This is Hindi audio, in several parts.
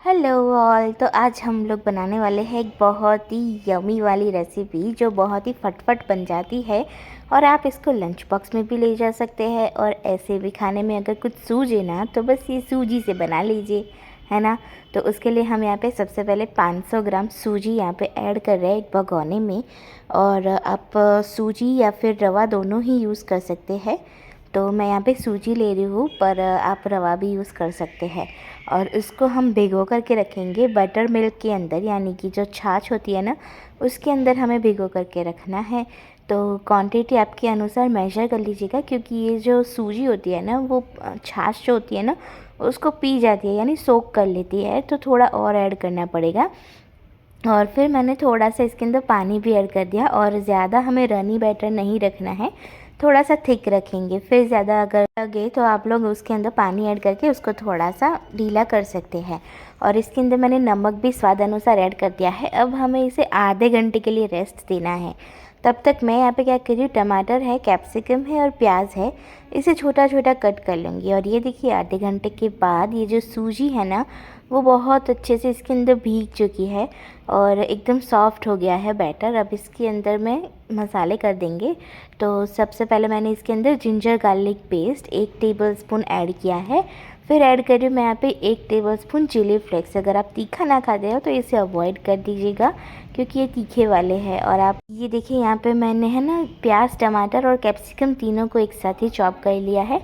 Hello all. तो आज हम लोग बनाने वाले हैं एक बहुत ही यमी वाली रेसिपी जो बहुत ही फटफट बन जाती है और आप इसको लंच बॉक्स में भी ले जा सकते हैं और ऐसे भी खाने में अगर कुछ सूझे ना तो बस ये सूजी से बना लीजिए, है ना। तो उसके लिए हम यहाँ पे सबसे पहले 500 ग्राम सूजी यहाँ पे ऐड कर रहे हैं एक भगोने में। और आप सूजी या फिर रवा दोनों ही यूज़ कर सकते हैं। तो मैं यहाँ पे सूजी ले रही हूँ, पर आप रवा भी यूज़ कर सकते हैं। और इसको हम भिगो करके रखेंगे बटर मिल्क के अंदर, यानी कि जो छाछ होती है ना उसके अंदर हमें भिगो करके रखना है। तो क्वांटिटी आपके अनुसार मेजर कर लीजिएगा, क्योंकि ये जो सूजी होती है ना वो छाछ जो होती है ना उसको पी जाती है, यानी सोक कर लेती है, तो थोड़ा और ऐड करना पड़ेगा। और फिर मैंने थोड़ा सा इसके अंदर पानी भी ऐड कर दिया, और ज़्यादा हमें रनी बैटर नहीं रखना है, थोड़ा सा थिक रखेंगे। फिर ज़्यादा अगर लगे तो आप लोग उसके अंदर पानी ऐड करके उसको थोड़ा सा ढीला कर सकते हैं। और इसके अंदर मैंने नमक भी स्वाद अनुसार ऐड कर दिया है। अब हमें इसे आधे घंटे के लिए रेस्ट देना है। तब तक मैं यहाँ पे क्या कर रही हूँ, टमाटर है, कैप्सिकम है और प्याज है, इसे छोटा छोटा कट कर लूँगी। और ये देखिए आधे घंटे के बाद ये जो सूजी है ना वो बहुत अच्छे से इसके अंदर भीग चुकी है और एकदम सॉफ्ट हो गया है बैटर। अब इसके अंदर में मसाले कर देंगे। तो सबसे पहले मैंने इसके अंदर ginger garlic paste 1 tablespoon add किया है। फिर ऐड कर रही हूँ मैं यहाँ पे 1 टेबलस्पून चिली फ्लेक्स। अगर आप तीखा ना खाते हो तो इसे अवॉइड कर दीजिएगा, क्योंकि ये तीखे वाले हैं। और आप ये देखिए यहाँ पे मैंने है ना प्याज, टमाटर और कैप्सिकम तीनों को एक साथ ही चॉप कर लिया है।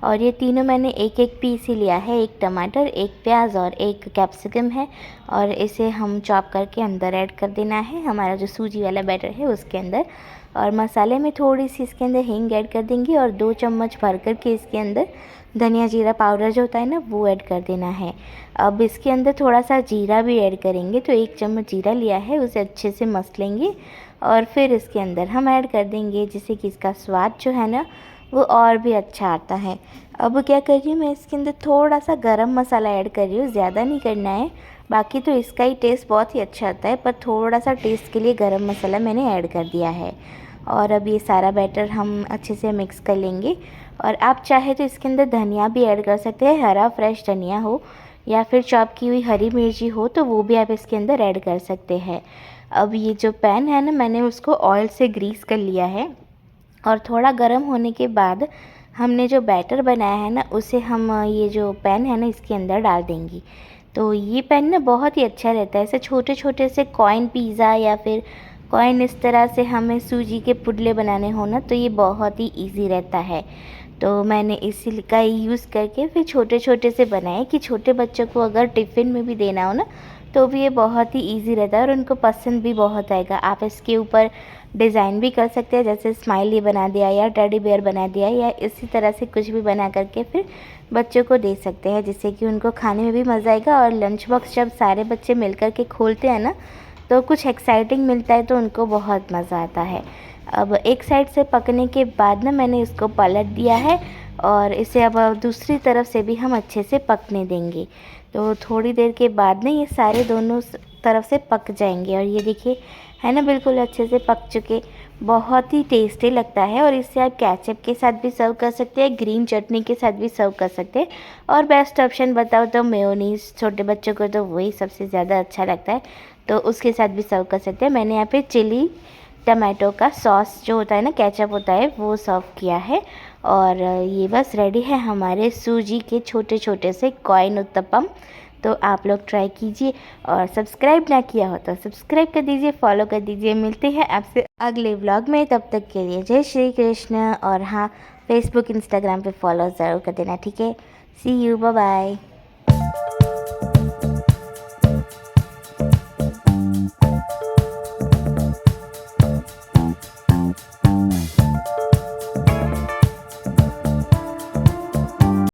और ये तीनों मैंने एक एक पीस ही लिया है, 1 टमाटर, 1 प्याज और 1 कैप्सिकम है। और इसे हम चॉप करके अंदर ऐड कर देना है हमारा जो सूजी वाला बैटर है उसके अंदर। और मसाले में थोड़ी सी इसके अंदर हींग ऐड कर देंगे और 2 चम्मच भर करके इसके अंदर धनिया जीरा पाउडर जो होता है ना वो ऐड कर देना है। अब इसके अंदर थोड़ा सा जीरा भी ऐड करेंगे, तो 1 चम्मच जीरा लिया है, उसे अच्छे से मस लेंगे और फिर इसके अंदर हम ऐड कर देंगे, जिससे कि इसका स्वाद जो है ना वो और भी अच्छा आता है। अब क्या कर रही हूँ मैं, इसके अंदर थोड़ा सा गरम मसाला ऐड कर रही हूँ, ज़्यादा नहीं करना है, बाकी तो इसका ही टेस्ट बहुत ही अच्छा आता है, पर थोड़ा सा टेस्ट के लिए गरम मसाला मैंने ऐड कर दिया है। और अब ये सारा बैटर हम अच्छे से मिक्स कर लेंगे। और आप चाहे तो इसके अंदर धनिया भी ऐड कर सकते हैं, हरा फ्रेश धनिया हो या फिर चॉप की हुई हरी मिर्ची हो तो वो भी आप इसके अंदर ऐड कर सकते हैं। अब ये जो पैन है ना मैंने उसको ऑयल से ग्रीस कर लिया है, और थोड़ा गर्म होने के बाद हमने जो बैटर बनाया है ना उसे हम ये जो पैन है ना इसके अंदर डाल देंगी। तो ये पैन ना बहुत ही अच्छा रहता है, ऐसे छोटे छोटे से कॉइन पिज़्ज़ा या फिर कॉइन इस तरह से हमें सूजी के पुडले बनाने हो ना तो ये बहुत ही इजी रहता है। तो मैंने इसी का यूज़ करके फिर छोटे छोटे से बनाए कि छोटे बच्चों को अगर टिफ़िन में भी देना हो ना तो भी ये बहुत ही इजी रहता है और उनको पसंद भी बहुत आएगा। आप इसके ऊपर डिज़ाइन भी कर सकते हैं, जैसे स्माइली बना दिया या टेडी बेयर बना दिया या इसी तरह से कुछ भी बना करके फिर बच्चों को दे सकते हैं, जिससे कि उनको खाने में भी मज़ा आएगा। और लंच बॉक्स जब सारे बच्चे मिल कर के खोलते हैं ना तो कुछ एक्साइटिंग मिलता है, तो उनको बहुत मज़ा आता है। अब एक साइड से पकने के बाद ना मैंने इसको पलट दिया है और इसे अब दूसरी तरफ से भी हम अच्छे से पकने देंगे। तो थोड़ी देर के बाद ना ये सारे दोनों तरफ से पक जाएंगे। और ये देखिए है ना बिल्कुल अच्छे से पक चुके, बहुत ही टेस्टी लगता है। और इससे आप केचप के साथ भी सर्व कर सकते हैं, ग्रीन चटनी के साथ भी सर्व कर सकते हैं, और बेस्ट ऑप्शन बताओ तो मेयोनीज़, छोटे बच्चों को तो वही सबसे ज़्यादा अच्छा लगता है, तो उसके साथ भी सर्व कर सकते हैं। मैंने यहाँ पे चिली टमाटो का सॉस जो होता है ना, केचप होता है, वो सर्व किया है। और ये बस रेडी है हमारे सूजी के छोटे छोटे से कॉइन उत्तपम। तो आप लोग ट्राई कीजिए, और सब्सक्राइब ना किया हो तो सब्सक्राइब कर दीजिए, फॉलो कर दीजिए। मिलते हैं आपसे अगले व्लॉग में, तब तक के लिए जय श्री कृष्ण। और हाँ, फेसबुक इंस्टाग्राम पे फॉलो ज़रूर कर देना, ठीक है। सी यू, बाय बाय।